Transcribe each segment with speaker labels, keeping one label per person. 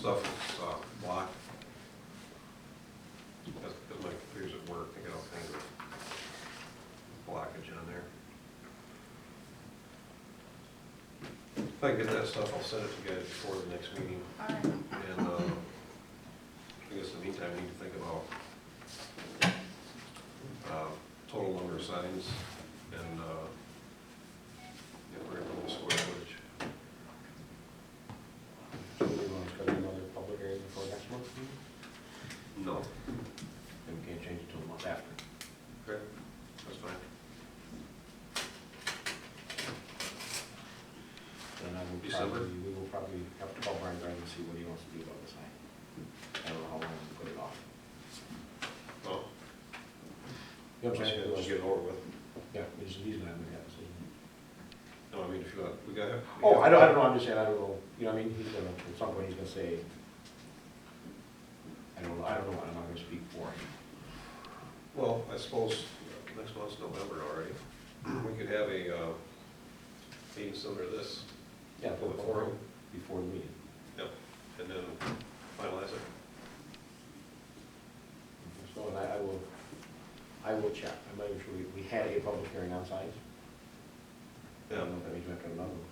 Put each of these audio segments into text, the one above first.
Speaker 1: stuff is blocked. That's because my computer's at work, I got all kinds of blockage on there. If I get that stuff, I'll send it to you guys before the next meeting.
Speaker 2: All right.
Speaker 1: And I guess in the meantime, we need to think about total number of signs and if we're going to put the square footage.
Speaker 3: So we want to schedule another public hearing before next month?
Speaker 1: No.
Speaker 3: And we can't change it till a month after.
Speaker 1: Okay, that's fine.
Speaker 3: Then
Speaker 1: December?
Speaker 3: we will probably have to call Brian and see what he wants to do about the sign. I don't know how long we put it off.
Speaker 1: Oh,
Speaker 3: You know what I'm saying?
Speaker 1: let's get it over with.
Speaker 3: Yeah, he's gonna have to make that decision.
Speaker 1: No, I mean, if you got, we got it.
Speaker 3: Oh, I don't know, I'm just saying, I don't know, you know what I mean, he's gonna, at some point, he's gonna say, I don't know, I'm not gonna speak for him.
Speaker 1: Well, I suppose next month's November already. We could have a meeting similar to this.
Speaker 3: Yeah, before the meeting.
Speaker 1: Yep. And then finalize it.
Speaker 3: So, and I will check, I'm not even sure, we had a public hearing on signs. I don't know if that means we have to have another one.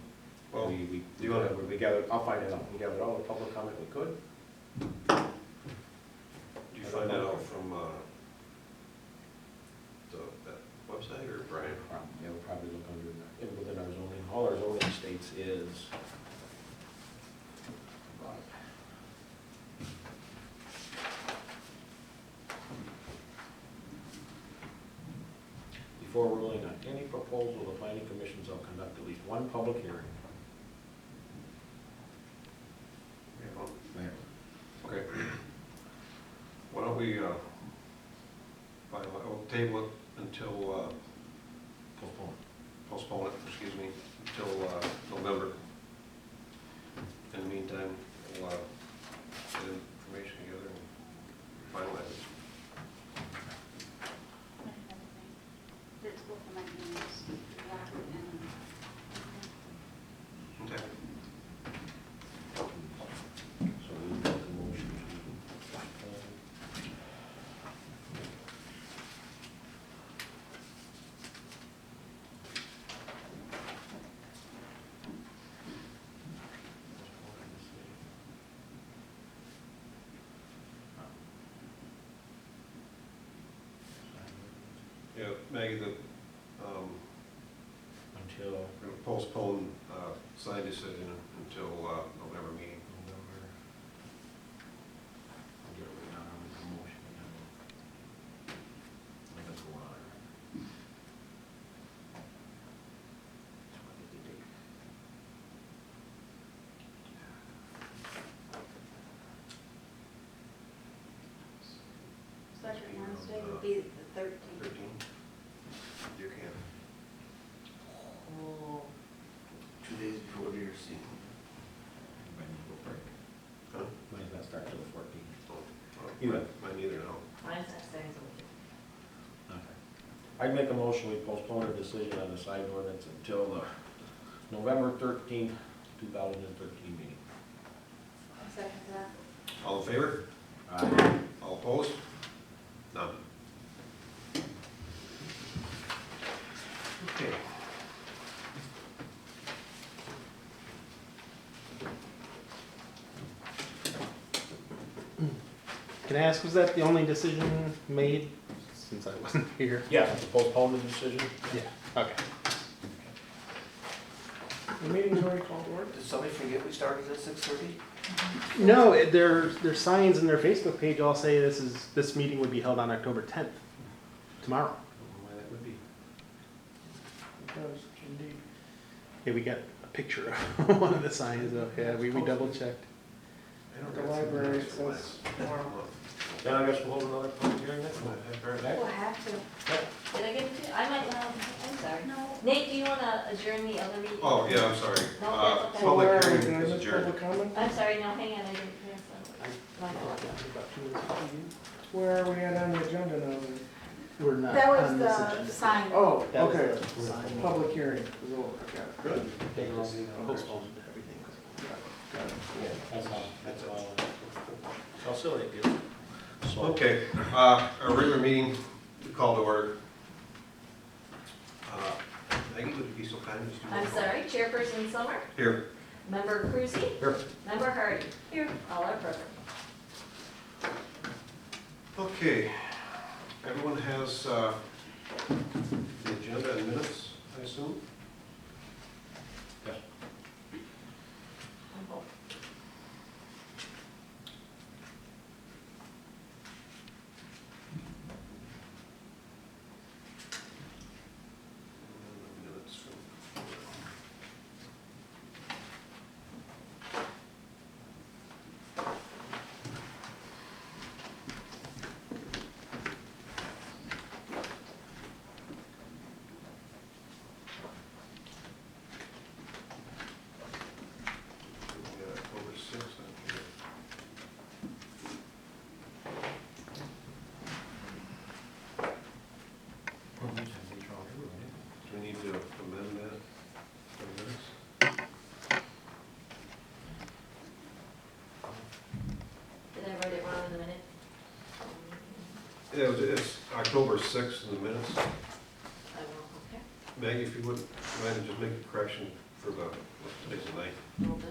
Speaker 1: Well,
Speaker 3: We
Speaker 1: do you want
Speaker 3: we gathered, I'll find it out, we gathered all the public comment we could.
Speaker 1: do you find that out from that website or Brian?
Speaker 3: Yeah, we'll probably look under, within our zoning, all our zoning states is. Before ruling on any proposal, the planning commission shall conduct at least one public hearing.
Speaker 1: Okay. Why don't we we'll table it until postpone it, excuse me, until November. In the meantime, we'll get information together and finalize it.
Speaker 2: That's both of my names, Robert and.
Speaker 1: Okay.
Speaker 3: So we make a motion to postpone.
Speaker 1: Yeah, Maggie, the
Speaker 3: Until
Speaker 1: we're going to postpone sign decision until November meeting.
Speaker 3: November. I'll get it written down, I'll make a motion. And then we'll go on. That's what they did.
Speaker 2: Special Wednesday would be the 13th.
Speaker 1: 13? You can.
Speaker 4: Oh, 2 days before New Year's Eve.
Speaker 3: Might need to go break.
Speaker 1: Huh?
Speaker 3: Might not start till the 14th.
Speaker 1: Either. Mine either now.
Speaker 5: Mine's not saying something.
Speaker 3: Okay. I'd make a motion, we postpone our decision on the sign ordinance until the November 13th, 2013 meeting.
Speaker 2: I'll second that.
Speaker 1: All in favor?
Speaker 3: Aye.
Speaker 1: All opposed? None. Okay.
Speaker 6: Can I ask, was that the only decision made since I wasn't here?
Speaker 3: Yeah, to postpone the decision.
Speaker 6: Yeah. Okay.
Speaker 4: The meeting's already called to order. Did somebody forget we started at 6:30?
Speaker 6: No, their signs and their Facebook page all say this meeting would be held on October 10th, tomorrow.
Speaker 3: I don't know why that would be.
Speaker 4: It does, indeed.
Speaker 6: Yeah, we got a picture of one of the signs. Yeah, we double checked.
Speaker 4: At the library, it says tomorrow.
Speaker 3: Then I guess we'll hold another public hearing next month.
Speaker 2: We'll have to.
Speaker 5: Did I get it to you? I might not, I'm sorry.
Speaker 2: No.
Speaker 5: Nate, do you want to adjourn the other meeting?
Speaker 1: Oh, yeah, I'm sorry.
Speaker 5: No, that's okay.
Speaker 1: Public
Speaker 4: Where are we
Speaker 1: hearing
Speaker 4: doing
Speaker 1: is
Speaker 4: this
Speaker 1: adjourned.
Speaker 4: public comment?
Speaker 5: I'm sorry, no, hang on, I didn't hear something. My fault.
Speaker 4: Where are we at on the agenda now then?
Speaker 6: We're not
Speaker 2: That was
Speaker 6: on this
Speaker 2: the
Speaker 6: agenda.
Speaker 2: sign.
Speaker 4: Oh,
Speaker 6: That was
Speaker 4: okay.
Speaker 6: the sign.
Speaker 4: Public hearing. Oh, I got it.
Speaker 6: They just postponed everything.
Speaker 4: Got it.
Speaker 3: Yeah, that's all. How silly it is. So,
Speaker 1: Okay, our regular meeting, we call to order. Maggie, would you be so kind as to?
Speaker 5: I'm sorry, Chairperson Sommer,
Speaker 1: Here.
Speaker 5: Member Kruse,
Speaker 3: here,
Speaker 5: Member Hardy. Here. All are present.
Speaker 1: Okay, everyone has the agenda and minutes, I assume?
Speaker 3: yes.
Speaker 5: I'm home.
Speaker 1: Minutes from. We got October 6th, okay. Do we need to amend that for the minutes?
Speaker 5: Did I write it wrong in the minute?
Speaker 1: Yeah, it's October 6th in the minutes.
Speaker 5: I will, okay.
Speaker 1: Maggie, if you wouldn't mind to just make a correction for the, what's today's the ninth?
Speaker 5: Will do.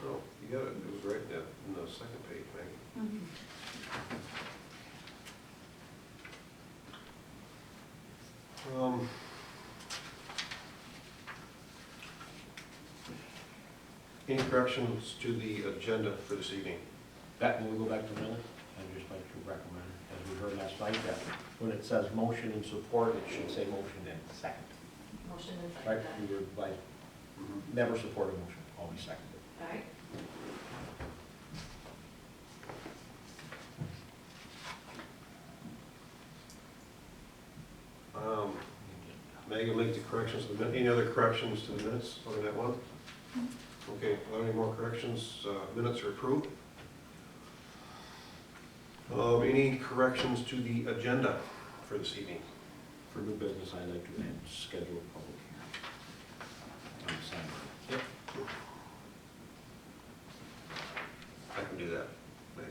Speaker 1: Oh, you got it, it was right there in the second page, Maggie. Any corrections to the agenda for this evening?
Speaker 3: That, when we go back to minutes, I'd just like to recommend, as we heard last night, that when it says motion and support, it should say motion and second.
Speaker 5: Motion and
Speaker 3: Right,
Speaker 5: second.
Speaker 3: we were like, never support a motion, always second it.
Speaker 5: All right.
Speaker 1: Maggie will make the corrections to the minute. Any other corrections to the minutes other than that one? Okay, without any more corrections, minutes are approved. Any corrections to the agenda for this evening?
Speaker 3: For new business, I'd like to add schedule a public hearing. On the side.
Speaker 1: Yep. I can do that, Maggie.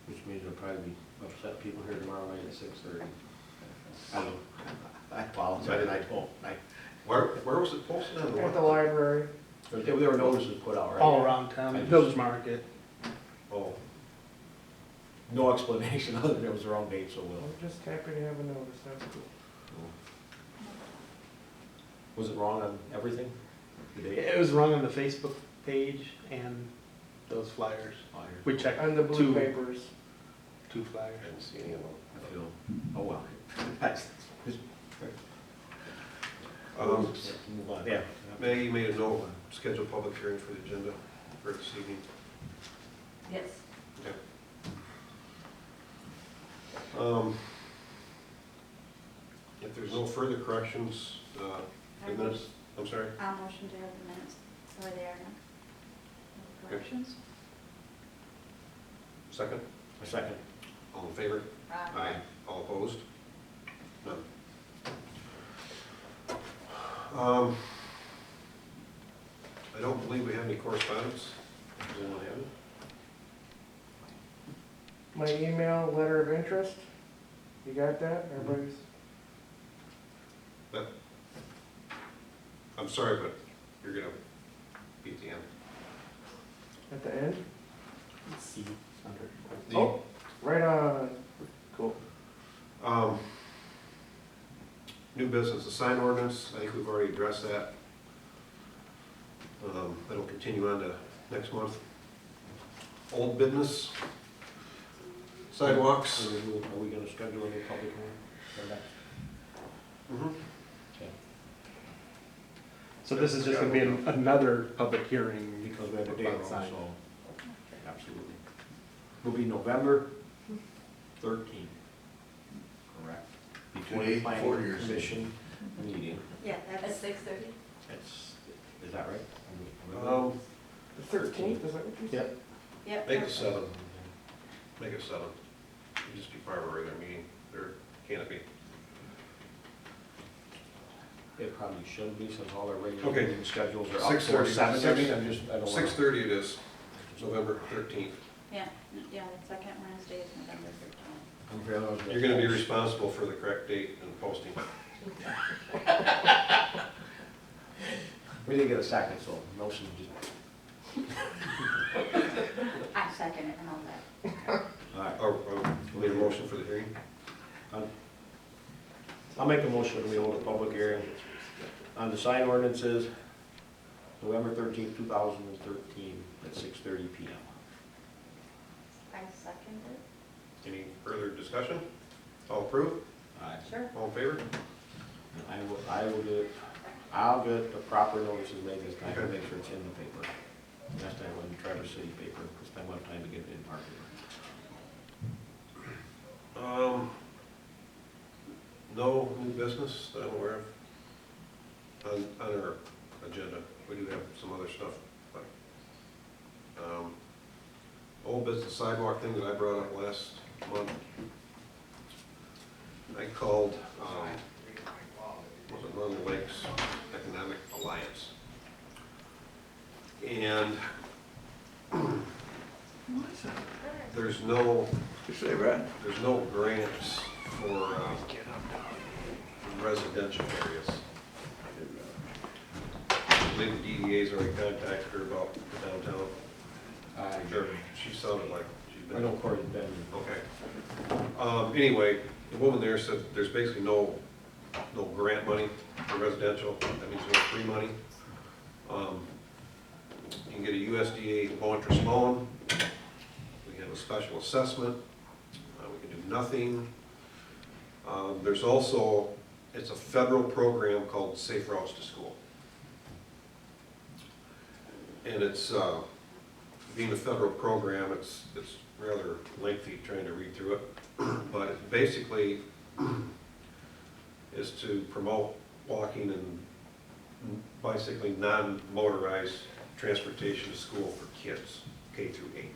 Speaker 3: Which means there'll probably be upset people here tomorrow night at 6:30. I don't, I apologize,
Speaker 1: Where was it posted on the
Speaker 4: At the
Speaker 1: what?
Speaker 4: library.
Speaker 3: there were notices put out, right?
Speaker 6: All around town,
Speaker 3: I just-
Speaker 6: Village Market.
Speaker 1: Oh,
Speaker 3: No explanation other than it was the wrong date, so we'll.
Speaker 4: I'm just happy to have a notice, that's cool.
Speaker 3: Was it wrong on everything? The date?
Speaker 6: It was wrong on the Facebook page and those flyers. We checked
Speaker 4: On the blue
Speaker 6: two
Speaker 4: papers.
Speaker 6: flyers.
Speaker 1: I didn't see any of them.
Speaker 3: I feel, oh well. That's. Move on, yeah.
Speaker 1: Maggie made a note, schedule public hearing for the agenda for this evening.
Speaker 5: Yes.
Speaker 1: Okay. If there's no further corrections, the minutes, I'm sorry?
Speaker 2: I'll motion to have the minutes the way they are now. No
Speaker 1: Okay.
Speaker 2: corrections?
Speaker 1: Second?
Speaker 3: A second.
Speaker 1: All in favor? Aye. All opposed? None. I don't believe we have any correspondence. Does anyone have it?
Speaker 4: My email, letter of interest, you got that? Everybody's,
Speaker 1: I'm sorry, but you're gonna be at the end.
Speaker 4: at the end?
Speaker 6: C under.
Speaker 1: The-
Speaker 4: Oh, right on, cool.
Speaker 1: New business, the sign ordinance, I think we've already addressed that. That'll continue on to next month. Old business, Sidewalks.
Speaker 3: Are we gonna schedule a new public hearing for that?
Speaker 1: Mhm.
Speaker 3: Okay.
Speaker 6: So this is just gonna be another public hearing.
Speaker 3: Because we have a date
Speaker 6: about
Speaker 3: wrong,
Speaker 6: sign.
Speaker 3: so, absolutely. Will be November 13th, correct? Between
Speaker 7: Today,
Speaker 3: planning
Speaker 7: 4 years.
Speaker 3: commission meeting.
Speaker 2: Yeah,
Speaker 5: At
Speaker 2: that's,
Speaker 5: 6:30?
Speaker 3: It's, is that right?
Speaker 4: The 13th, is that what you said?
Speaker 6: Yep.
Speaker 2: yep.
Speaker 1: Make it 7. Make it 7. It'd just be part of a regular meeting, or can it be?
Speaker 3: It probably should be, since all our regular
Speaker 1: Okay.
Speaker 3: meeting schedules are up
Speaker 1: 6:30.
Speaker 3: for 7. I mean, I don't want.
Speaker 1: 6:30 it is, November 13th.
Speaker 2: Yeah, yeah, the second Wednesday is November 13th.
Speaker 1: You're gonna be responsible for the correct date and posting.
Speaker 3: We didn't get a second, so motion just.
Speaker 2: I second it and all that.
Speaker 3: All right.
Speaker 1: We need a motion for the hearing?
Speaker 3: I'll make a motion that we hold a public hearing on the sign ordinances, November 13th, 2013, at 6:30 PM.
Speaker 2: I second it.
Speaker 1: Any further discussion? All approved?
Speaker 3: Aye.
Speaker 2: Sure.
Speaker 3: Oh.
Speaker 1: All in favor?
Speaker 3: I'll get the proper notices made this time,
Speaker 1: Okay.
Speaker 3: and make sure it's in the paper. Last time it went in Traverse City paper, this time we'll have time to get it in our paper.
Speaker 1: No new business that I'm aware of on our agenda. We do have some other stuff, but, old business sidewalk thing that I brought up last month. I called, was it Northern Lakes Economic Alliance? And there's no
Speaker 7: You say, Brad?
Speaker 1: There's no grants for residential areas. I believe the DDA's already contacted her about downtown. Sure, she sounded like she's been.
Speaker 3: I know Corey's been.
Speaker 1: Okay. Anyway, the woman there said there's basically no grant money for residential. That means no free money. You can get a USDA low interest loan. We have a special assessment. We can do nothing. There's also, it's a federal program called Safe Routes to School. And it's, being a federal program, it's rather lengthy trying to read through it. But it basically is to promote walking and bicycling, non-motorized transportation to school for kids, K through 8.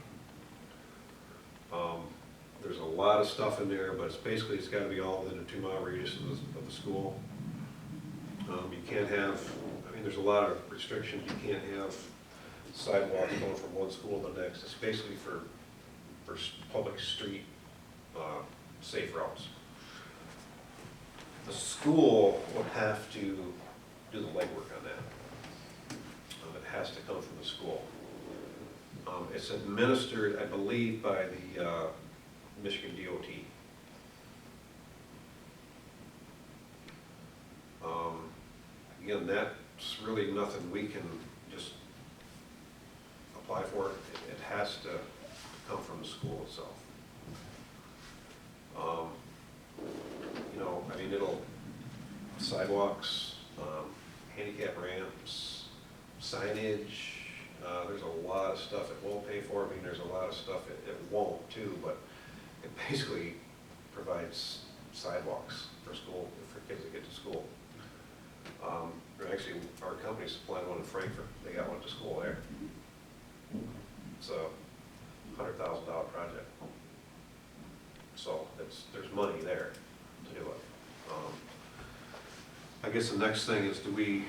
Speaker 1: There's a lot of stuff in there, but it's gotta be all within a 2-mile radius of the school. You can't have, there's a lot of restrictions. You can't have sidewalks going from one school to the next. It's basically for public street, safe routes. The school would have to do the legwork on that. It has to come from the school. It's administered, I believe, by the Michigan DOT. Again, that's really nothing we can just apply for. It has to come from the school itself. It'll, sidewalks, handicap ramps, signage, there's a lot of stuff it won't pay for. There's a lot of stuff it won't too, but it basically provides sidewalks for school, for kids that get to school. Actually, our company supplied one in Frankfurt. They got one to school there. It's a $100,000 project. So there's money there to do it. I guess the next thing is, do we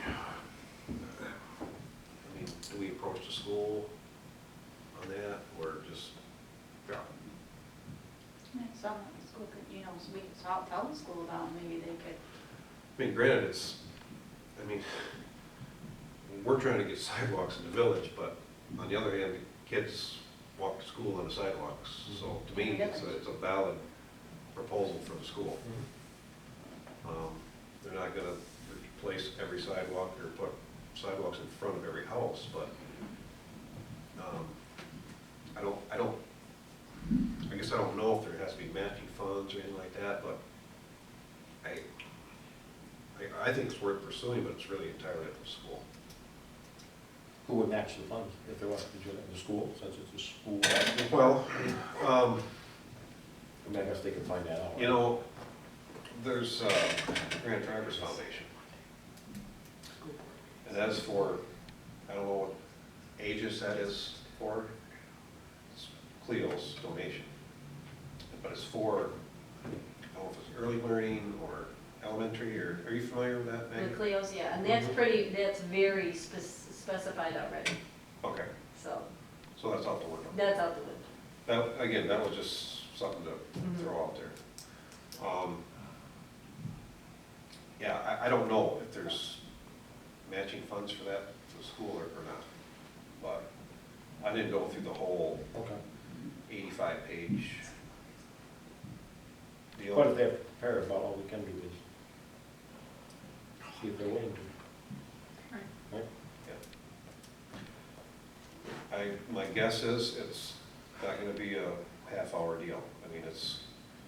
Speaker 1: approach the school on that, or just, yeah?
Speaker 2: Some school could, we could tell the school about, maybe they could.
Speaker 1: Granted, we're trying to get sidewalks in the village, but on the other hand, the kids walk to school on the sidewalks. So to me, it's a valid proposal for the school. They're not gonna replace every sidewalk or put sidewalks in front of every I guess I don't know if there has to be matching funds or anything like that, but I think it's worth pursuing, but it's really entirely up to the school.
Speaker 3: Who would match the funds if there was, the school, since it's a school? matching fund?
Speaker 1: Well,
Speaker 3: I mean, I guess they could find that out.
Speaker 1: you know, there's Grand Traverse Foundation. And that's for, I don't know what ages that is for. It's Cleo's donation. But it's for, I don't know if it's early learning or elementary, or, are you familiar with that,
Speaker 5: The
Speaker 1: Maggie?
Speaker 5: Cleos, yeah, and that's pretty, that's very specified already,
Speaker 1: Okay,
Speaker 5: so
Speaker 1: so that's out the window.
Speaker 5: that's out the window.
Speaker 1: That, again, that was just something to throw out there. Yeah, I don't know if there's matching funds for that for the school or not, but I didn't go through the whole
Speaker 3: Okay.
Speaker 1: 85-page deal.
Speaker 3: But if they have to prepare about, all we can do is see if they're willing to. Right?
Speaker 1: My guess is it's not gonna be a half-hour deal. I mean, it's,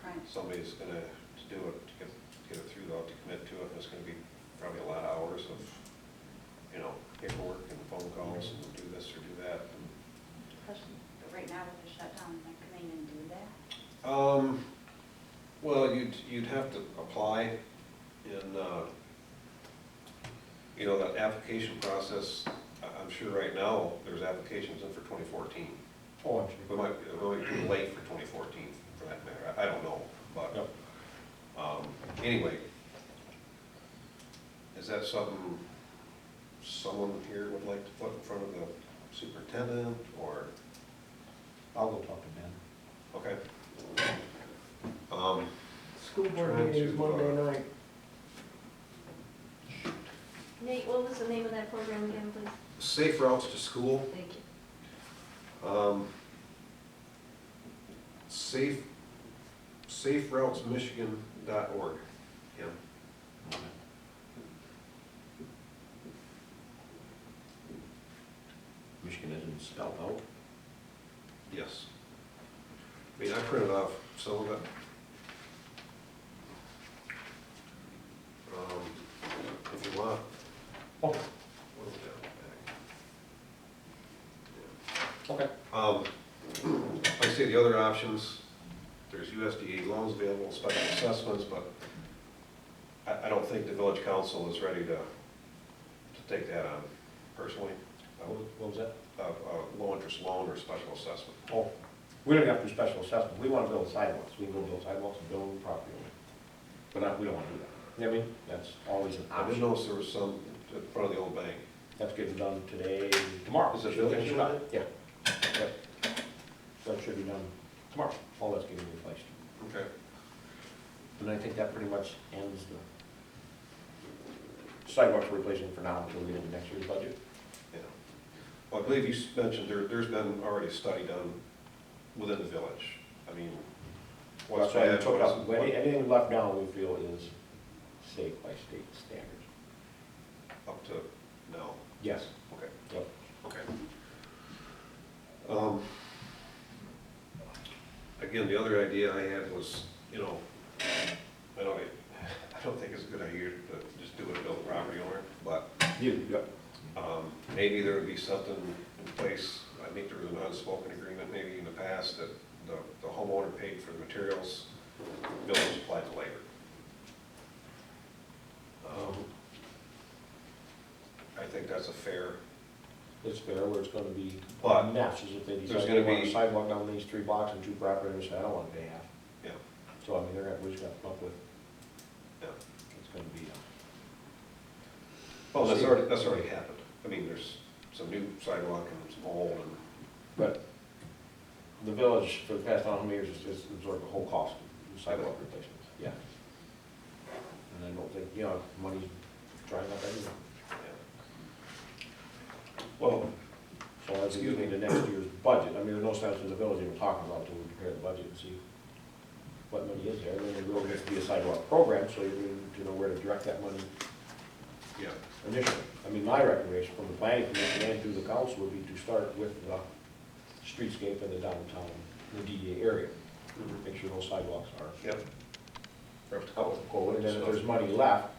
Speaker 2: Right.
Speaker 1: somebody's gonna do it, to get it through, they'll have to commit to it, and it's gonna be probably a lot of hours of, you know, paperwork and phone calls, and do this or do that.
Speaker 2: Especially right now with the shutdown, like, can they even do that?
Speaker 1: Well, you'd have to apply in, you know, that application process, I'm sure right now, there's applications in for 2014.
Speaker 3: Oh, I'm
Speaker 1: We might be too late for 2014, for that matter, I don't know, but,
Speaker 3: Yep.
Speaker 1: Anyway, is that something someone here would like to put in front of the superintendent, or,
Speaker 3: I'll go talk to Ben.
Speaker 1: okay?
Speaker 4: School board
Speaker 1: Trying
Speaker 4: meeting is
Speaker 1: to,
Speaker 4: Monday night.
Speaker 5: Nate, what was the name of that program again, please?
Speaker 1: Safe routes to school,
Speaker 5: Thank you.
Speaker 1: saferoutesmichigan.org, yeah.
Speaker 3: Michigan isn't spelled out.
Speaker 1: Yes. I mean, I printed off some of it. If you want.
Speaker 3: Oh,
Speaker 1: What was that back?
Speaker 3: okay.
Speaker 1: Like I say, the other options, there's USDA loans available, special assessments, but I don't think the village council is ready to take that on personally.
Speaker 3: What was that?
Speaker 1: A low interest loan or special assessment.
Speaker 3: Oh, we don't have to do special assessment. We want to build sidewalks. We can go build sidewalks and build property owner. But we don't want to do that. You know what I mean? That's always an
Speaker 1: I didn't
Speaker 3: option.
Speaker 1: notice there was some in front of the old bank.
Speaker 3: That's getting done today, tomorrow.
Speaker 1: Is it
Speaker 3: Should
Speaker 1: village
Speaker 3: finish it
Speaker 1: doing
Speaker 3: up. Yeah. Yep. That should be done tomorrow. All that's getting replaced.
Speaker 1: Okay.
Speaker 3: And I think that pretty much ends the sidewalks replacement for now until we get into next year's budget.
Speaker 1: Yeah. Well, I believe you mentioned there's been already a study done within the village. I mean, what's
Speaker 3: That's why we
Speaker 1: bad,
Speaker 3: took out,
Speaker 1: what's
Speaker 3: anything left down we feel is safe by state standards.
Speaker 1: up to now.
Speaker 3: Yes.
Speaker 1: Okay.
Speaker 3: Yep.
Speaker 1: Okay. Again, the other idea I had was, you know, I don't think it's a good idea to just do it, build a property owner, but
Speaker 3: Yep.
Speaker 1: maybe there would be something in place. I think there was an unspoken agreement maybe in the past that the homeowner paid for the materials, village supplied the labor. I think that's a fair,
Speaker 3: It's fair where it's gonna be
Speaker 1: But
Speaker 3: matches if they
Speaker 1: there's
Speaker 3: decide
Speaker 1: gonna
Speaker 3: they want a
Speaker 1: be-
Speaker 3: sidewalk down these 3 blocks and 2 property owners say, I don't wanna pay half.
Speaker 1: yeah,
Speaker 3: So I mean, we just gotta come up with,
Speaker 1: yeah.
Speaker 3: it's gonna be,
Speaker 1: Well, that's already happened. I mean, there's some new sidewalk and some old and,
Speaker 3: but the village for the past how many years has absorbed the whole cost of sidewalk replacements, yeah. And I don't think, you know, money's drying up anyway.
Speaker 1: yeah.
Speaker 3: Well, so as we get into next year's budget, I mean, there's no sense in the village even talking about it until we prepare the budget and see what money is there. And then there will have to be a sidewalk program, so you need to know where to direct that money
Speaker 1: Yeah,
Speaker 3: initially. I mean, my recommendation from the planning commission and through the council would be to start with the streetscape in the downtown, the DDA area. make sure those sidewalks are
Speaker 1: Yep. Ripped out.
Speaker 3: going, and then if there's money left,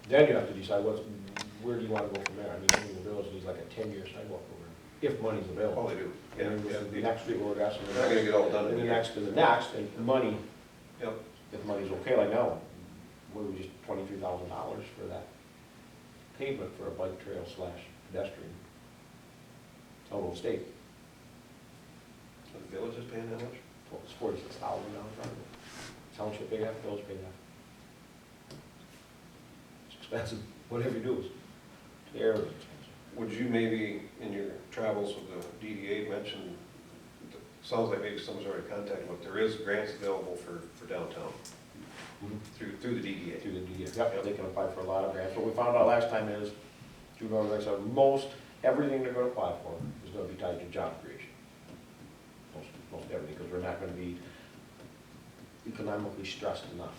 Speaker 3: then you have to decide where do you wanna go from there? I mean, I think the village needs like a 10-year sidewalk program, if money's
Speaker 1: Oh,
Speaker 3: available.
Speaker 1: they do. Yeah,
Speaker 3: And
Speaker 1: yeah.
Speaker 3: then the next street we're asking,
Speaker 1: They're not gonna get all done in
Speaker 3: and
Speaker 1: a
Speaker 3: the
Speaker 1: year.
Speaker 3: next, and the next, and money,
Speaker 1: Yep.
Speaker 3: if money's okay, like now, what was just $23,000 for that pavement for a bike trail / pedestrian. Out of state,
Speaker 1: The village is paying that much?
Speaker 3: it's $46,000, right? Township pay half, village pay half. It's expensive, whatever you do is terribly expensive.
Speaker 1: Would you maybe, in your travels with the DDA, mention, sounds like maybe someone's already contacted, but there is grants available for downtown through the DDA.
Speaker 3: Through the DDA, yep, they can apply for a lot of grants. What we found out last time is, through Northern Lights, most, everything they're gonna apply for is gonna be tied to job creation. Most everything, because we're not gonna be economically stressed enough.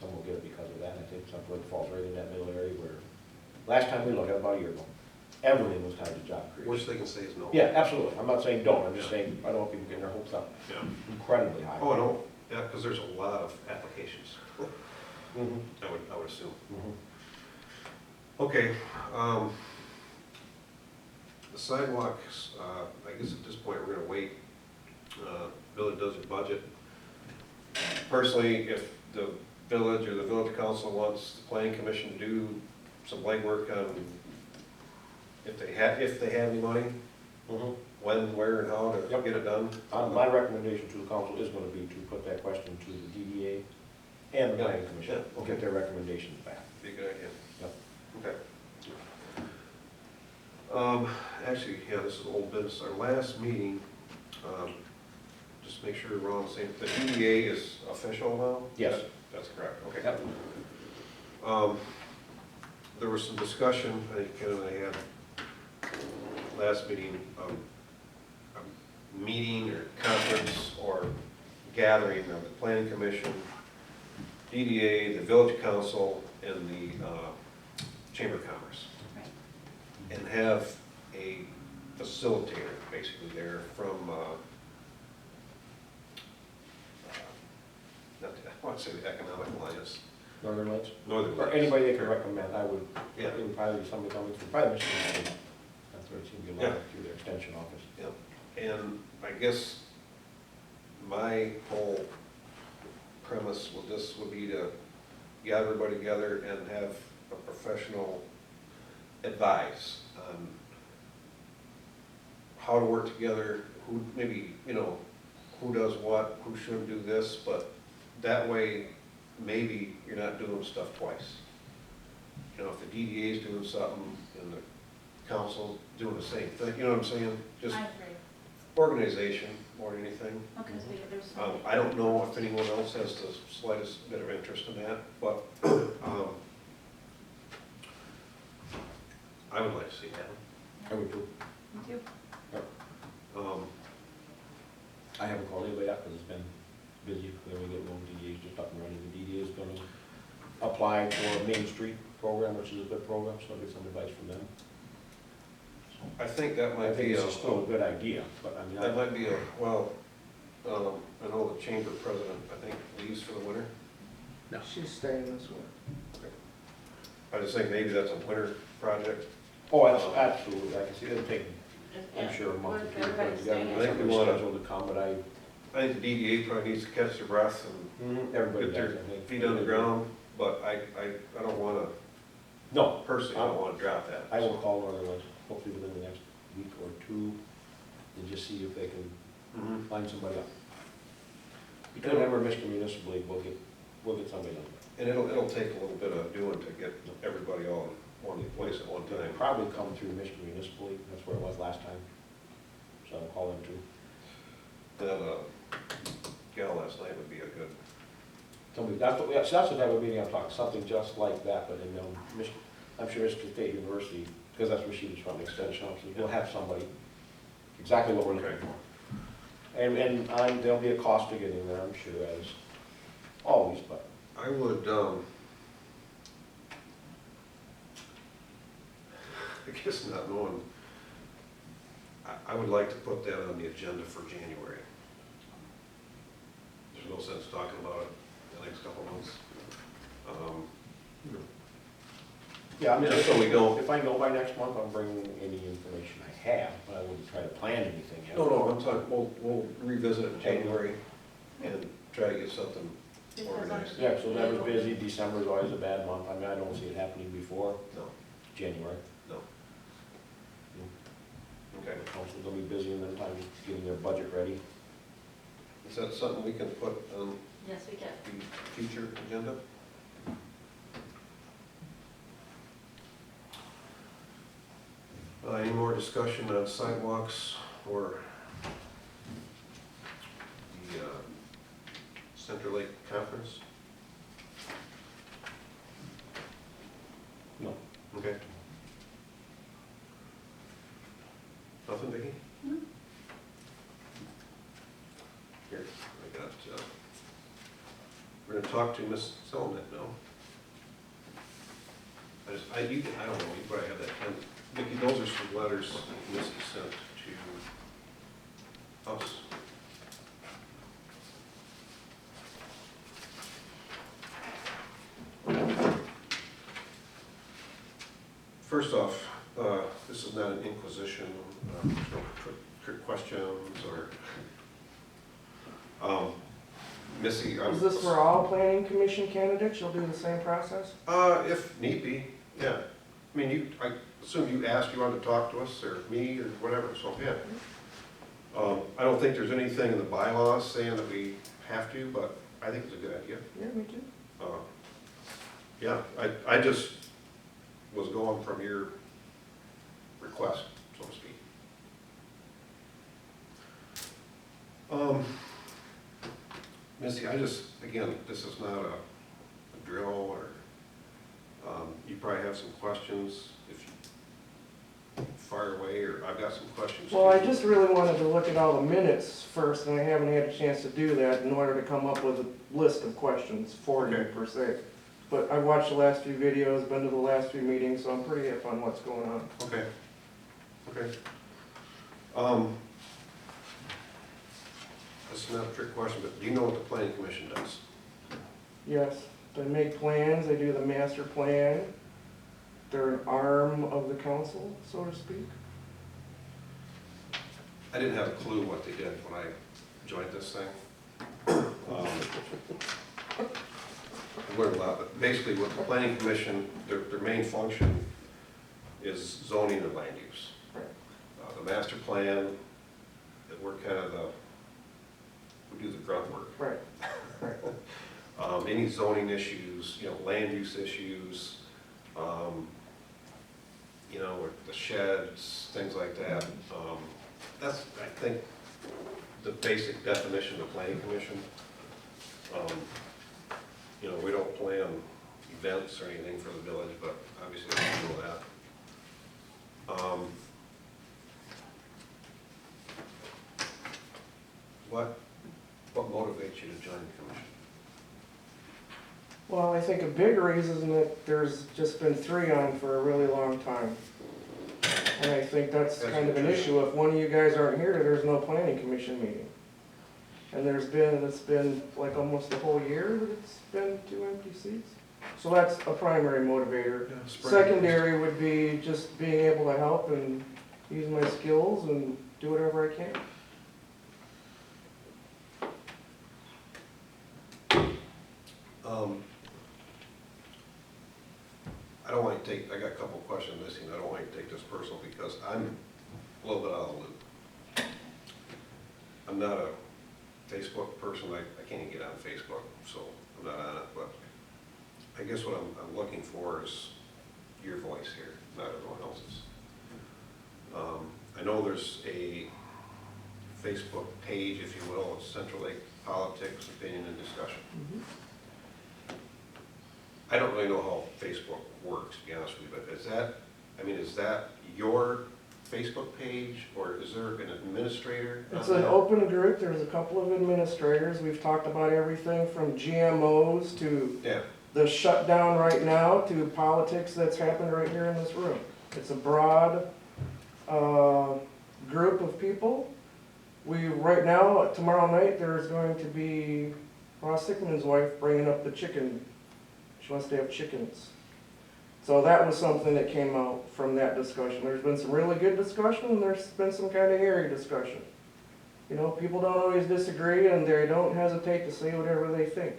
Speaker 3: Some will get it because of that, I think some would falls right in that middle area where, last time we looked at, about a year ago, everything was tied to job creation.
Speaker 1: Which they can say is no.
Speaker 3: Yeah, absolutely, I'm not saying don't, I'm just saying, I don't want people getting their hopes up
Speaker 1: Yeah.
Speaker 3: incredibly high.
Speaker 1: Oh, I know, yeah, because there's a lot of applications,
Speaker 3: Mhm,
Speaker 1: I would assume.
Speaker 3: mhm.
Speaker 1: Okay, the sidewalks, I guess at this point, we're gonna wait, village does a budget. Personally, if the village or the village council wants the planning commission to do some legwork on if they have any money,
Speaker 3: Mhm.
Speaker 1: when, where, and how to
Speaker 3: Yep.
Speaker 1: get it done.
Speaker 3: My recommendation to the council is gonna be to put that question to the DDA and the planning commission.
Speaker 1: Yeah,
Speaker 3: We'll get their recommendations back.
Speaker 1: Be a good idea.
Speaker 3: Yep.
Speaker 1: Okay. Actually, yeah, this is old business. Our last meeting, just to make sure we're on the same, the DDA is official now?
Speaker 3: Yes.
Speaker 1: That's correct, okay.
Speaker 3: Yep.
Speaker 1: There was some discussion, I think Ken and I had last meeting, a meeting or conference or gathering of the planning commission, DDA, the village council, and the chamber of commerce.
Speaker 2: Right.
Speaker 1: And have a facilitator basically there from, I want to say the Economic Alliance,
Speaker 3: Northern Lights?
Speaker 1: Northern
Speaker 3: Or
Speaker 1: Lights.
Speaker 3: anybody they can recommend, I would,
Speaker 1: Yeah.
Speaker 3: it would probably be somebody coming from, probably Michigan State. That's where it seems to be a lot
Speaker 1: Yeah.
Speaker 3: through their extension office.
Speaker 1: And I guess my whole premise with this would be to gather everybody together and have a professional advice on how to work together, who maybe, who does what, who shouldn't do this, but that way, maybe you're not doing stuff twice. If the DDA is doing something and the council's doing the same thing, you know what I'm saying? Just
Speaker 2: I agree.
Speaker 1: organization more than anything.
Speaker 2: Okay, so there's.
Speaker 1: I don't know if anyone else has the slightest bit of interest in that, but I would like to see that.
Speaker 3: I would too.
Speaker 2: Me too.
Speaker 3: I haven't called anybody up because it's been busy, then we get one DDA's just up and running. The DDA is gonna apply for a Main Street program, which is a good program, so I'll get some advice from them.
Speaker 1: I think that
Speaker 3: I
Speaker 1: might
Speaker 3: think
Speaker 1: be
Speaker 3: this is still a good idea, but I mean,
Speaker 1: that might be well, I know the chamber president, I think, leaves for the winter.
Speaker 4: She's staying this way.
Speaker 1: I just think maybe that's a winter project.
Speaker 3: oh, absolutely, I can see them taking, I'm sure, a month or two to put it
Speaker 2: Everybody's
Speaker 3: together.
Speaker 2: staying.
Speaker 1: I think we
Speaker 3: Somebody's
Speaker 1: wanna-
Speaker 3: scheduled to come, but
Speaker 1: I think the DDA probably needs to catch their breath and
Speaker 3: everybody
Speaker 1: get
Speaker 3: does,
Speaker 1: their
Speaker 3: I think.
Speaker 1: feet on the ground, but I don't wanna,
Speaker 3: No,
Speaker 1: personally, I don't wanna drop that.
Speaker 3: I will call Northern Lights, hopefully within the next week or two, and just see if they can
Speaker 1: Mhm.
Speaker 3: line somebody up. Because remember, Michigan Municipal League, we'll get somebody on.
Speaker 1: And it'll take a little bit of doing to get everybody all in one place at one
Speaker 3: They'll
Speaker 1: time.
Speaker 3: probably come through Michigan Municipal League, that's where it was last time. So I'll call them too.
Speaker 1: That gal last night would be a good,
Speaker 3: Somebody, that's the type of meeting I'm talking, something just like that, but in, Michigan, I'm sure Michigan State University, because that's where she was from, extension officer, we'll have somebody, exactly what we're looking for. And there'll be a cost to getting there, I'm sure, as always, but
Speaker 1: I would, I guess not knowing, I would like to put that on the agenda for January. sense talking about it the next couple of months.
Speaker 3: Yeah, I mean,
Speaker 1: Just so we know.
Speaker 3: if I know by next month, I'll bring any information I have, but I wouldn't try to plan anything yet.
Speaker 1: No, I'm talking, we'll revisit it in January and try to get something organized.
Speaker 3: Yeah, so that was busy, December's always a bad month, I mean, I don't see it happening before
Speaker 1: No,
Speaker 3: January.
Speaker 1: no. Okay.
Speaker 3: The council's gonna be busy in the time getting their budget ready.
Speaker 1: Is that something we can put on
Speaker 5: Yes, we can.
Speaker 1: the future agenda? Any more discussion on sidewalks or the Center Lake Conference?
Speaker 3: No.
Speaker 1: Okay. Nothing, Vicky?
Speaker 2: Hmm?
Speaker 1: Here, I got, we're gonna talk to Miss Zelenak now. I don't know, you probably have that pen. Vicky, those are some letters that Missy sent to us. First off, this is not an inquisition, no trick questions or, Missy.
Speaker 4: Is this for all planning commission candidates? You'll do the same process?
Speaker 1: If need be, yeah. I mean, I assume you asked, you wanted to talk to us, or me, or whatever, so, yeah. I don't think there's anything in the bylaws saying that we have to, but I think it's a good idea.
Speaker 4: Yeah, me too.
Speaker 1: Yeah, I just was going from your request, so to speak. Missy, again, this is not a drill, or, you probably have some questions, if you fire away, or I've got some questions too.
Speaker 4: Well, I just really wanted to look at all the minutes first, and I haven't had a chance to do that in order to come up with a list of questions for you
Speaker 1: Okay.
Speaker 4: per se. But I watched the last few videos, been to the last few meetings, so I'm pretty hip on what's going on.
Speaker 1: Okay, okay. This is not a trick question, but do you know what the planning commission does?
Speaker 4: Yes, they make plans, they do the master plan. They're an arm of the council, so to speak.
Speaker 1: I didn't have a clue what they did when I joined this thing. I learned a lot, but basically what the planning commission, their main function is zoning and land use.
Speaker 4: Right.
Speaker 1: The master plan, that we're kind of we do the grunt work.
Speaker 4: Right, right.
Speaker 1: Any zoning issues, land use issues, with the sheds, things like that. That's, I think, the basic definition of planning commission. We don't plan events or anything for the village, but obviously we know that. What motivates you to join the commission?
Speaker 4: Well, I think a big reason that there's just been 3 on for a really long time. And I think that's kind of an issue. If one of you guys aren't here, there's no planning commission meeting. And it's been like almost a whole year that it's been 2 empty seats. So that's a primary motivator. Secondary would be just being able to help and use my skills and do whatever I can.
Speaker 1: I got a couple of questions missing. I don't want to take this personal because I'm a little bit out of the loop. I'm not a Facebook person. I can't get on Facebook, so I'm not on it. But I guess what I'm looking for is your voice here, not everyone else's. I know there's a Facebook page, if you will, of Central Lake Politics, Opinion, and Discussion. I don't really know how Facebook works, to be honest with you, but is that your Facebook page, or is there an administrator?
Speaker 4: It's an open group. There's a couple of administrators. We've talked about everything from GMOs to the shutdown right now to politics that's happened right here in this room. It's a broad group of people. Right now, tomorrow night, there's going to be Ross Sickman's wife bringing up the chicken, she wants to have chickens. So that was something that came out from that discussion. There's been some really good discussion, and there's been some kind of hairy discussion. You know, people don't always disagree, and they don't hesitate to say whatever they think.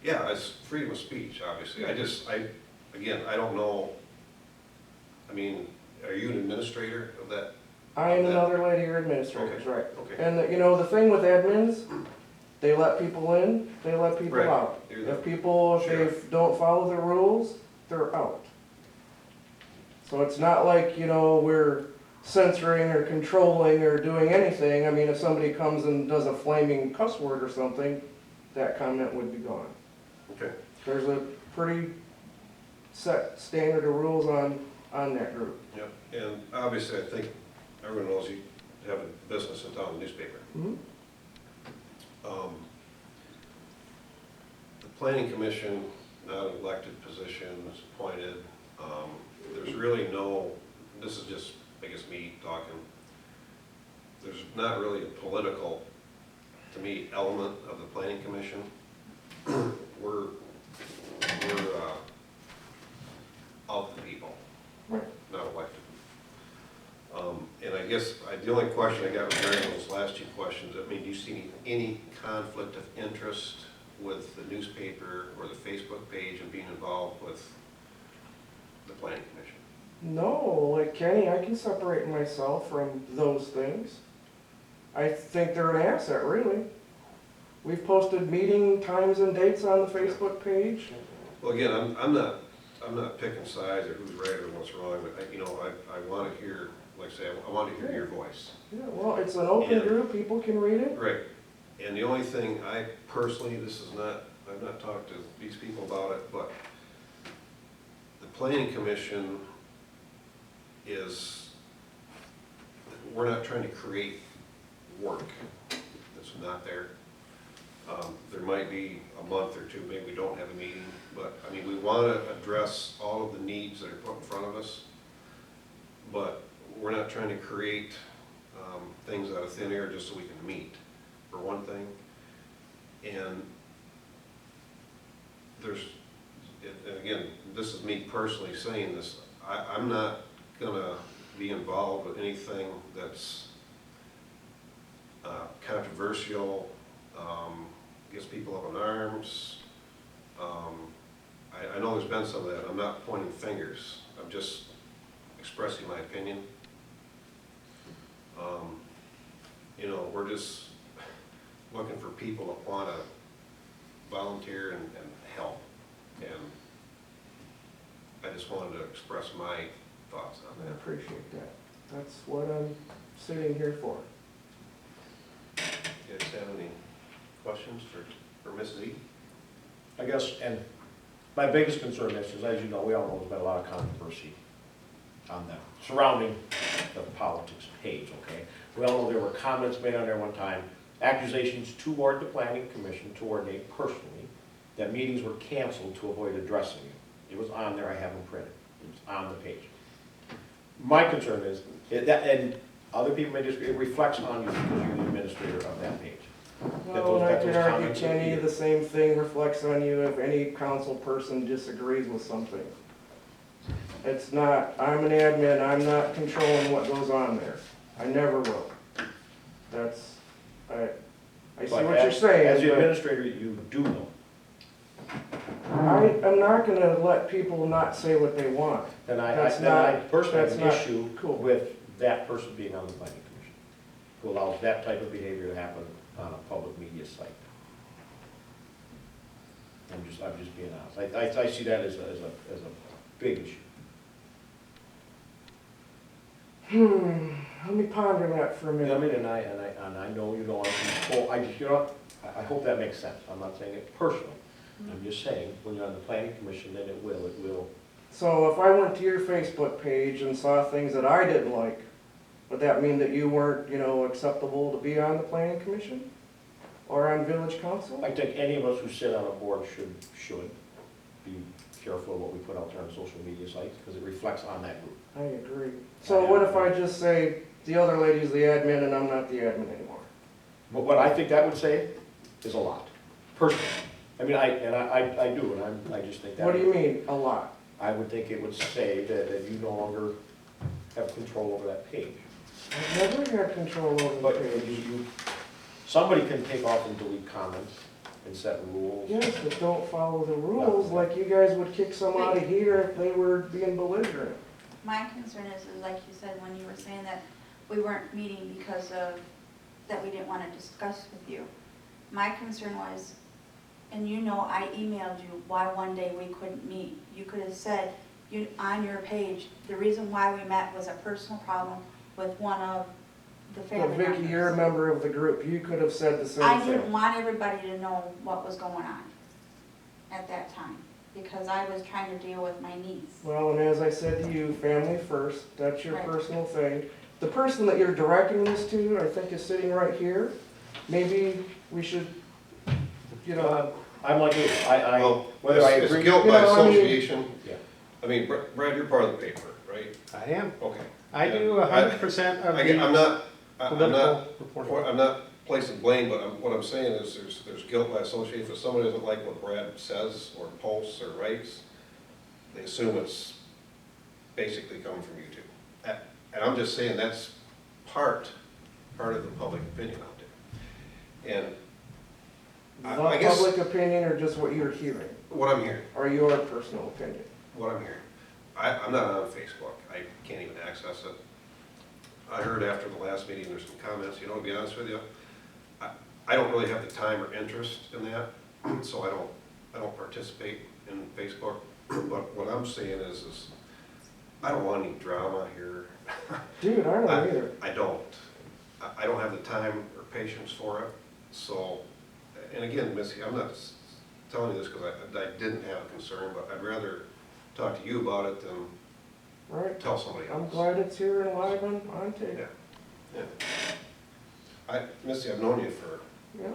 Speaker 1: Yeah, it's freedom of speech, obviously. I don't know, I mean, are you an administrator of that?
Speaker 4: I am
Speaker 1: Okay.
Speaker 4: another lady, your administrator's
Speaker 1: Okay.
Speaker 4: right.
Speaker 1: Okay.
Speaker 4: And, you know, the thing with admins, they let people in, they let people
Speaker 1: Right.
Speaker 4: out.
Speaker 1: You're the-
Speaker 4: If people,
Speaker 1: Sure.
Speaker 4: if they don't follow the rules, they're out. So it's not like, you know, we're censoring or controlling or doing anything. I mean, if somebody comes and does a flaming cuss word or something, that comment would be gone.
Speaker 1: Okay.
Speaker 4: There's a pretty set standard of rules on that group.
Speaker 1: Yep, and obviously, I think everyone knows you have a business in town, a newspaper.
Speaker 4: Mhm.
Speaker 1: The planning commission, not an elected position, is appointed. There's really no, this is just, I guess, me talking. There's not really a political, to me, element of the planning commission. We're of the people,
Speaker 4: Right.
Speaker 1: not elected. And I guess, the only question I got regarding those last two questions, I mean, do you see any conflict of interest with the newspaper or the Facebook page and being involved with the planning commission?
Speaker 4: No, like Kenny, I can separate myself from those things. I think they're an asset, really. We've posted meeting times and dates on the Facebook page.
Speaker 1: Well, again, I'm not picking sides or who's right or what's wrong, but I want to hear, like I say, I want to hear your voice.
Speaker 4: Yeah, well, it's an open
Speaker 1: Yeah.
Speaker 4: group, people can read it.
Speaker 1: Right, and the only thing I personally, I've not talked to these people about it, but the planning commission we're not trying to create work that's not there. There might be a month or two, maybe we don't have a meeting, but, I mean, we want to address all of the needs that are put in front of us, but we're not trying to create things out of thin air just so we can meet, for one thing. And and again, this is me personally saying this, I'm not gonna be involved with anything that's controversial, gets people up in arms. I know there's been some of that. I'm not pointing fingers. I'm just expressing my opinion. We're just looking for people that want to volunteer and help. And I just wanted to express my thoughts on
Speaker 4: I
Speaker 1: that.
Speaker 4: appreciate that. That's what I'm sitting here for.
Speaker 1: You guys have any questions for Mrs. E?
Speaker 3: I guess, and my biggest concern is, as you know, we all know there's been a lot of controversy on that, surrounding the politics page, okay? We all know there were comments made on there one time, accusations toward the planning commission, toward me personally, that meetings were canceled to avoid addressing it. It was on there, I have them printed, it was on the page. My concern is, and other people may disagree, it reflects on you because you're the administrator of that page.
Speaker 4: Well, and I
Speaker 3: that
Speaker 4: could
Speaker 3: those
Speaker 4: argue,
Speaker 3: comments are
Speaker 4: Kenny,
Speaker 3: here.
Speaker 4: the same thing reflects on you if any council person disagrees with something. It's not, I'm an admin, I'm not controlling what goes on there. I never will. That's, I see
Speaker 3: But
Speaker 4: what you're saying,
Speaker 3: as the
Speaker 4: but
Speaker 3: administrator, you do know.
Speaker 4: I am not gonna let people not say what they want.
Speaker 3: And I
Speaker 4: That's
Speaker 3: personally have
Speaker 4: that's
Speaker 3: an
Speaker 4: not
Speaker 3: issue
Speaker 4: cool.
Speaker 3: with that person being on the planning commission, who allows that type of behavior to happen on a public media site. I'm just being honest. I see that as a big issue.
Speaker 4: Let me ponder that for a
Speaker 3: I
Speaker 4: minute.
Speaker 3: mean, and I know you don't want to control, I hope that makes sense. I'm not saying it personally. I'm just saying, when you're on the planning commission, then it will.
Speaker 4: So if I went to your Facebook page and saw things that I didn't like, would that mean that you weren't, acceptable to be on the planning commission? Or on village council?
Speaker 3: I think any of us who sit on a board should be careful of what we put out there on social media sites, because it reflects on that group.
Speaker 4: I agree. So what if I just say, the other lady's the admin and I'm not the admin anymore?
Speaker 3: But what I think that would say is a lot, personally. I mean, I do, and I just think that.
Speaker 4: What do you mean, a lot?
Speaker 3: I would think it would say that you no longer have control over that page.
Speaker 4: I've never had control over
Speaker 3: But
Speaker 4: the page.
Speaker 3: somebody can take off and delete comments and set rules.
Speaker 4: Yes, but don't follow the rules, like you guys would kick someone out of here if they were being belligerent.
Speaker 2: My concern is like you said, when you were saying that we weren't meeting because of, that we didn't want to discuss with you. My concern was, and you know, I emailed you why one day we couldn't meet. You could have said, on your page, the reason why we met was a personal problem with one of the
Speaker 4: But
Speaker 2: family members.
Speaker 4: Vicky, you're a member of the group, you could have said the same
Speaker 2: I
Speaker 4: thing.
Speaker 2: didn't want everybody to know what was going on at that time, because I was trying to deal with my niece.
Speaker 4: Well, and as I said to you, family first, that's your
Speaker 2: Right.
Speaker 4: personal thing. The person that you're directing this to, I think is sitting right here. Maybe we should, you know,
Speaker 3: I'm like you,
Speaker 1: Well,
Speaker 3: whether I
Speaker 1: it's
Speaker 3: agree.
Speaker 1: guilt
Speaker 4: You
Speaker 1: by
Speaker 4: know, I mean-
Speaker 1: association.
Speaker 3: Yeah.
Speaker 1: I mean, Brad, you're part of the paper, right?
Speaker 6: I am.
Speaker 1: Okay.
Speaker 6: I do
Speaker 1: Yeah.
Speaker 6: 100% of
Speaker 1: I'm
Speaker 6: the
Speaker 1: not,
Speaker 6: political reporting.
Speaker 1: I'm not placing blame, but what I'm saying is there's guilt by association. If somebody doesn't like what Brad says or posts or writes, they assume it's basically coming from you two. And I'm just saying that's part of the public opinion out there. And I
Speaker 4: the
Speaker 1: guess
Speaker 4: public opinion or just what you're hearing,
Speaker 1: what I'm hearing,
Speaker 4: or your personal opinion.
Speaker 1: what I'm hearing, I'm not on Facebook. I can't even access it. I heard after the last meeting, there's some comments, to be honest with you, I don't really have the time or interest in that, so I don't participate in Facebook. But what I'm saying is I don't want any drama here.
Speaker 4: Dude, I don't either.
Speaker 1: I don't. I don't have the time or patience for it, so, and again, Missy, I'm not telling you this because I didn't have a concern, but I'd rather talk to you about it than
Speaker 4: Right?
Speaker 1: tell somebody else.
Speaker 4: I'm glad it's here and live on tape.
Speaker 1: Yeah. Missy, I've known you for
Speaker 4: Yeah.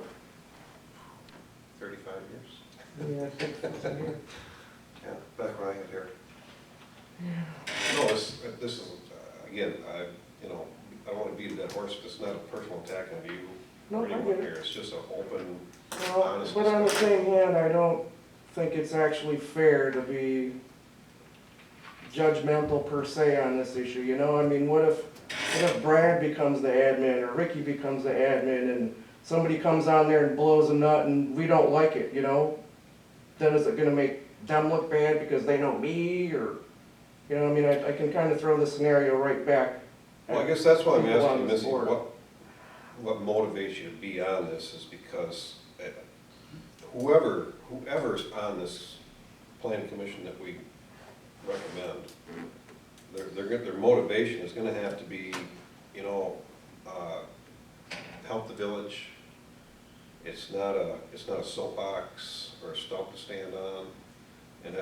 Speaker 1: 35 years.
Speaker 4: Yeah, I think that's it.
Speaker 1: Yeah, back when I had hair. No, this is, again, I don't want to beat a dead horse, but it's not a personal attack on you
Speaker 4: No,
Speaker 1: or
Speaker 4: I
Speaker 1: anyone
Speaker 4: get it.
Speaker 1: here. It's just an open,
Speaker 4: Well,
Speaker 1: honest
Speaker 4: but on the
Speaker 1: discussion.
Speaker 4: same hand, I don't think it's actually fair to be judgmental per se on this issue, I mean, what if Brad becomes the admin, or Ricky becomes the admin, and somebody comes on there and blows a nut and we don't like it, Then is it gonna make them look bad because they know me, or, I mean, I can kind of throw the scenario right back.
Speaker 1: Well, I guess that's why I'm
Speaker 4: people on
Speaker 1: asking,
Speaker 4: this
Speaker 1: Missy,
Speaker 4: board.
Speaker 1: what motivates you to be on this is because whoever's on this planning commission that we recommend, their motivation is gonna have to be, help the village. It's not a soapbox or a stump to stand on, and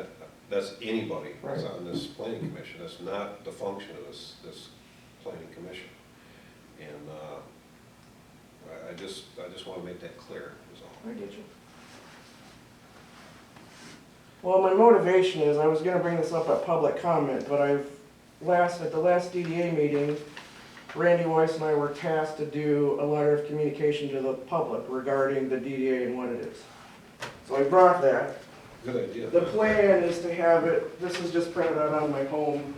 Speaker 1: that's anybody that's
Speaker 4: Right.
Speaker 1: on this planning commission. That's not the function of this planning commission. And I just want to make that clear, is all.
Speaker 4: I get you. Well, my motivation is, I was gonna bring this up at public comment, but at the last DDA meeting, Randy Weiss and I were tasked to do a letter of communication to the public regarding the DDA and what it is. So I brought that.
Speaker 1: Good idea.
Speaker 4: The plan is to have it, this is just printed out on my home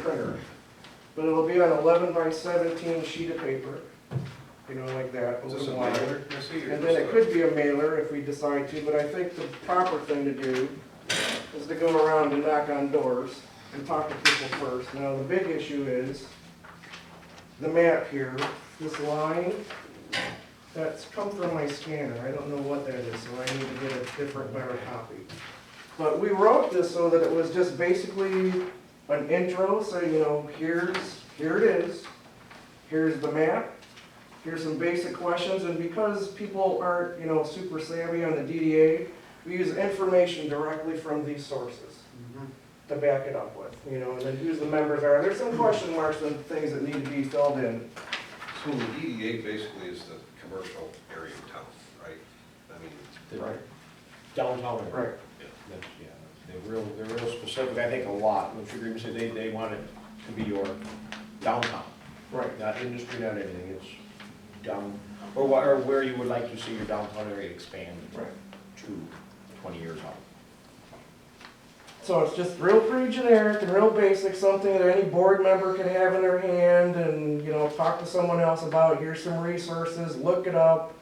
Speaker 4: printer. But it'll be on 11 by 17 sheet of paper, like that.
Speaker 1: Is this a
Speaker 4: wide.
Speaker 1: mailer, Missy, or
Speaker 4: And then
Speaker 1: just
Speaker 4: it could be a mailer if we decide to, but I think the proper thing to do is to go around and knock on doors and talk to people first. Now, the big issue is the map here, this line, that's come from my scanner. I don't know what that is, so I need to get a different, better copy. But we wrote this so that it was just basically an intro, so here it is, here's the map, here's some basic questions, and because people aren't, super savvy on the DDA, we use information directly from these sources to back it up with, and then who the members are. There's some question marks and things that need to be filled in.
Speaker 1: So the DDA basically is the commercial area of town, right? I mean,
Speaker 4: Right.
Speaker 3: Downtown.
Speaker 4: Right.
Speaker 3: That's, yeah, they're real specific, I think a lot, which you agree with, they want it to be your downtown,
Speaker 4: Right.
Speaker 3: not industry, not anything, it's or where you would like to see your downtown area expand
Speaker 4: Right.
Speaker 3: to 20 years out.
Speaker 4: So it's just real pretty generic and real basic, something that any board member can have in their hand and, you know, talk to someone else about, here's some resources, look it up.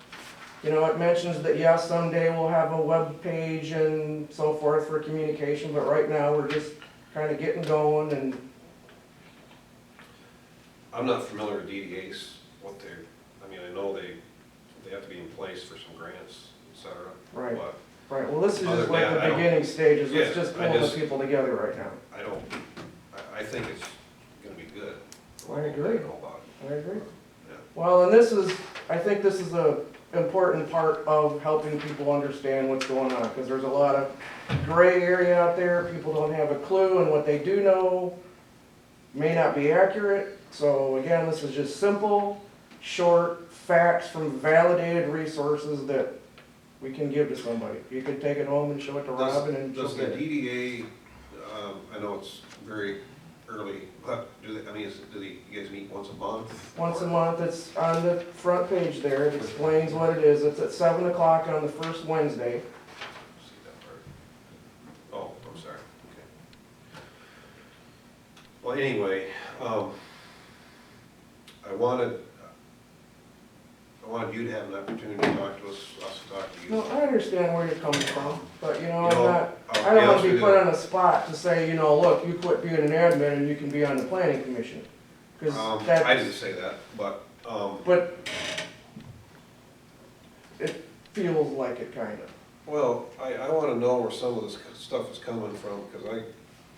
Speaker 4: You know, it mentions that yes, someday we'll have a web page and so forth for communication, but right now we're just kind of getting going and,
Speaker 1: I'm not familiar with DDAs, what they're, I mean, I know they have to be in place for some grants, et cetera.
Speaker 4: Right.
Speaker 1: But
Speaker 4: right, well, this is
Speaker 1: Other
Speaker 4: just
Speaker 1: than
Speaker 4: like
Speaker 1: that, I
Speaker 4: the
Speaker 1: don't-
Speaker 4: beginning stages, it's
Speaker 1: Yeah,
Speaker 4: just
Speaker 1: I
Speaker 4: pulling the
Speaker 1: just-
Speaker 4: people together right now.
Speaker 1: I don't, I think it's gonna be good.
Speaker 4: I agree.
Speaker 1: know about it.
Speaker 4: I agree.
Speaker 1: Yeah.
Speaker 4: Well, and this is, I think this is a important part of helping people understand what's going on, because there's a lot of gray area out there, people don't have a clue, and what they do know may not be accurate. So again, this is just simple, short facts from validated resources that we can give to somebody. You can take it home and show it to Robin and she'll
Speaker 1: Does the
Speaker 4: get it.
Speaker 1: DDA, I know it's very early, but do they, I mean, you guys meet once a month?
Speaker 4: Once a
Speaker 1: Or-
Speaker 4: month, it's on the front page there, it explains what it is. It's at 7 o'clock on the first Wednesday.
Speaker 1: See that part? Oh, I'm sorry, okay. Well, anyway, I wanted you to have an opportunity to talk to us to talk to you.
Speaker 4: No, I understand where you're coming from, but you know,
Speaker 1: You know,
Speaker 4: I
Speaker 1: I'll
Speaker 4: don't
Speaker 1: be
Speaker 4: wanna
Speaker 1: honest
Speaker 4: be
Speaker 1: with
Speaker 4: put
Speaker 1: you.
Speaker 4: on a spot to say, you know, look, you quit being an admin and you can be on the planning commission. Cause
Speaker 1: I didn't
Speaker 4: that's,
Speaker 1: say that, but,
Speaker 4: but it feels like it kinda.
Speaker 1: well, I wanna know where some of this stuff is coming from, because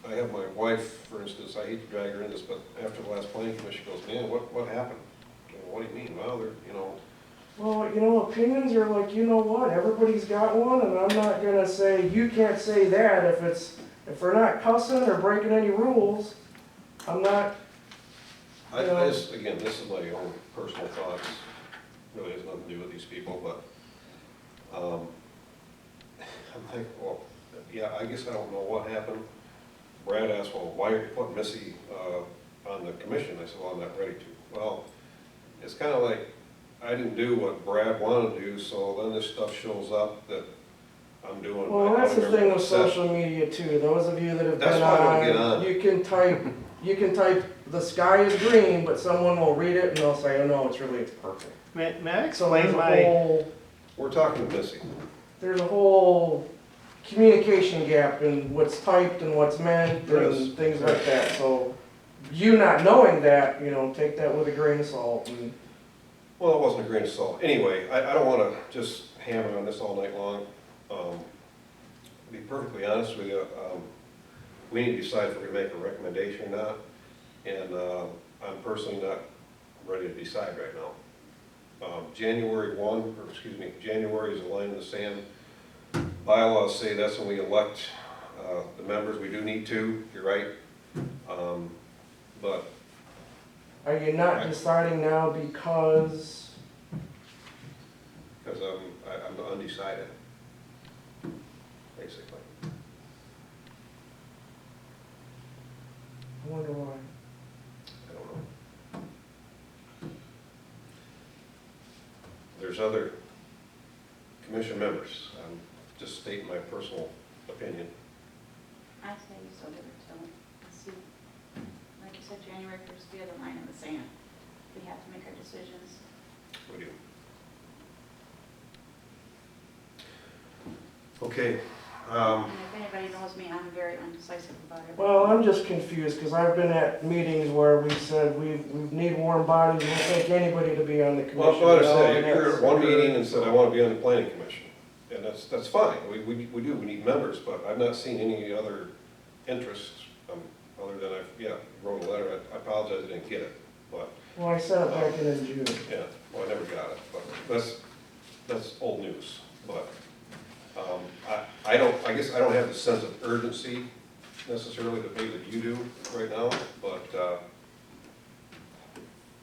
Speaker 1: I have my wife, for instance, I hate to drag her in this, but after the last planning commission goes, man, what happened? What do you mean? Well, they're, you know,
Speaker 4: Well, you know, opinions are like, you know what, everybody's got one, and I'm not gonna say, you can't say that if we're not cussing or breaking any rules, I'm not,
Speaker 1: I
Speaker 4: Yeah.
Speaker 1: just, again, this is my own personal thoughts, really has nothing to do with these people, but, I'm like, well, yeah, I guess I don't know what happened. Brad asked, well, why are you putting Missy, on the commission? I said, well, I'm not ready to. Well, it's kinda like, I didn't do what Brad wanted to do, so then this stuff shows up that I'm doing.
Speaker 4: well,
Speaker 1: I
Speaker 4: that's the
Speaker 1: remember
Speaker 4: thing
Speaker 1: what
Speaker 4: with
Speaker 1: it said.
Speaker 4: social media too, those of you that have
Speaker 1: That's
Speaker 4: been
Speaker 1: why I wanna get
Speaker 4: on,
Speaker 1: on.
Speaker 4: you can type, the sky is green, but someone will read it and they'll say, oh no, it's perfect.
Speaker 6: May I
Speaker 4: So there's
Speaker 6: explain
Speaker 4: a
Speaker 6: my,
Speaker 4: whole,
Speaker 1: We're talking to Missy.
Speaker 4: there's a whole communication gap in what's typed and what's meant
Speaker 1: There is.
Speaker 4: and things like that, so you not knowing that, you know, take that with a grain of salt and,
Speaker 1: Well, it wasn't a grain of salt. Anyway, I don't wanna just hammer on this all night long. To be perfectly honest with you, we need to decide if we're gonna make a recommendation or not. And, I'm personally not ready to decide right now. January is a line in the sand. Bylaws say that's when we elect, the members. We do need to, you're right. But
Speaker 4: are you not deciding now because,
Speaker 1: because I'm undecided, basically.
Speaker 4: I wonder why?
Speaker 1: I don't know. There's other commission members. I'm just stating my personal opinion.
Speaker 2: I say you still give it to them and see. Like you said, January 1st, we have a line in the sand. We have to make our decisions.
Speaker 1: We do. Okay.
Speaker 2: And if anybody knows me, I'm very undecisive about it.
Speaker 4: Well, I'm just confused, because I've been at meetings where we said we need warm bodies, we'll take anybody to be on the commission.
Speaker 1: Well, what I
Speaker 4: you know,
Speaker 1: said,
Speaker 4: and
Speaker 1: you were
Speaker 4: that's-
Speaker 1: at one meeting and said, I want to be on the planning commission. And that's fine. We do, we need members, but I've not seen any other interest, other than wrote a letter. I apologize I didn't get it, but,
Speaker 4: Well, I sent it back in June.
Speaker 1: yeah, well, I never got it, but that's old news. But, I guess I don't have the sense of urgency necessarily that maybe that you do right now, but,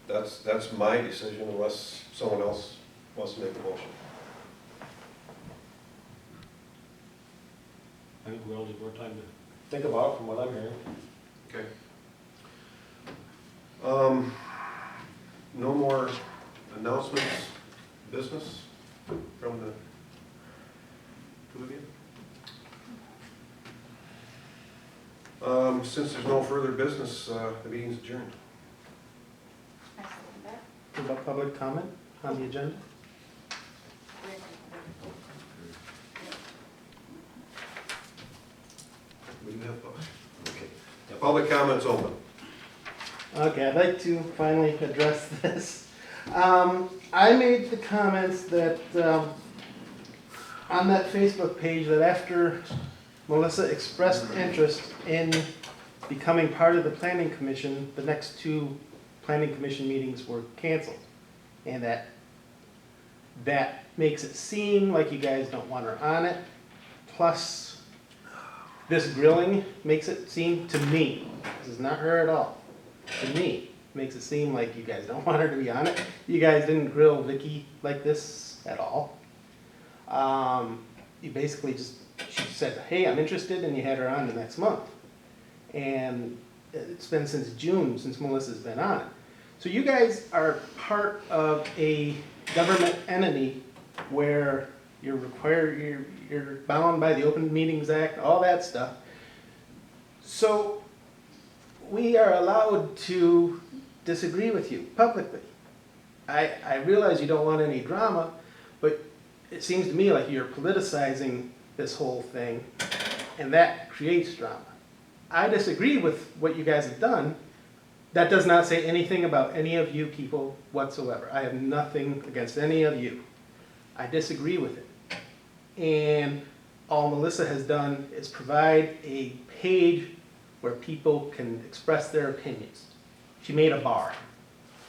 Speaker 1: that's my decision unless someone else wants to make a motion.
Speaker 3: I think we all need more time to think about it from what I'm hearing.
Speaker 1: Okay. No more announcements. business from the two of you? Since there's no further business, the meeting's adjourned.
Speaker 2: I second that.
Speaker 6: What about public comment on the agenda?
Speaker 1: We do have, okay. Public comments open.
Speaker 6: Okay, I'd like to finally address this. I made the comments that, on that Facebook page, that after Melissa expressed interest in becoming part of the planning commission, the next two planning commission meetings were canceled. And that makes it seem like you guys don't want her on it. Plus, this grilling makes it seem to me, this is not her at all, to me, makes it seem like you guys don't want her to be on it. You guys didn't grill Vicky like this at all. You basically just, she said, hey, I'm interested, and you had her on the next month. And it's been since June, since Melissa's been on it. So you guys are part of a government entity where you're required, you're bound by the Open Meetings Act, all that stuff. So we are allowed to disagree with you publicly. I realize you don't want any drama, but it seems to me like you're politicizing this whole thing, and that creates drama. I disagree with what you guys have done. That does not say anything about any of you people whatsoever. I have nothing against any of you. I disagree with it. And all Melissa has done is provide a page where people can express their opinions. She made a bar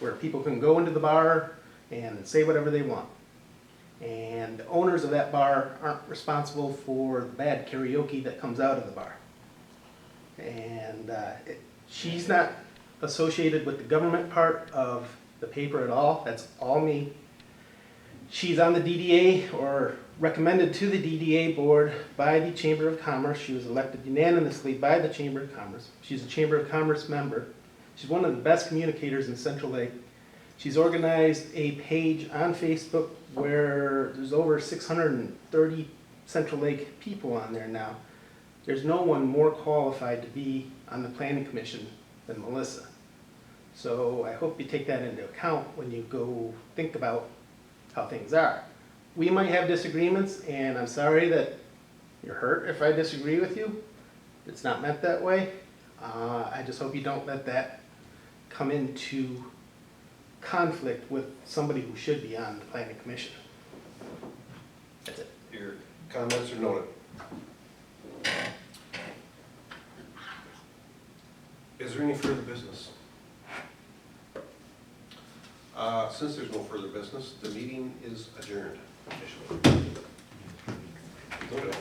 Speaker 6: where people can go into the bar and say whatever they want. And the owners of that bar aren't responsible for the bad karaoke that comes out of the bar. And she's not associated with the government part of the paper at all. That's all me. She's on the DDA, or recommended to the DDA board by the Chamber of Commerce. She was elected unanimously by the Chamber of Commerce. She's a Chamber of Commerce member. She's one of the best communicators in Central Lake. She's organized a page on Facebook where there's over 630 Central Lake people on there now. There's no one more qualified to be on the Planning Commission than Melissa. So I hope you take that into account when you go think about how things are. We might have disagreements, and I'm sorry that you're hurt if I disagree with you. It's not meant that way. I just hope you don't let that come into conflict with somebody who should be on the Planning Commission. That's it.
Speaker 1: Your comments are noted. Is there any further business? Since there's no further business, the meeting is adjourned officially. Okay.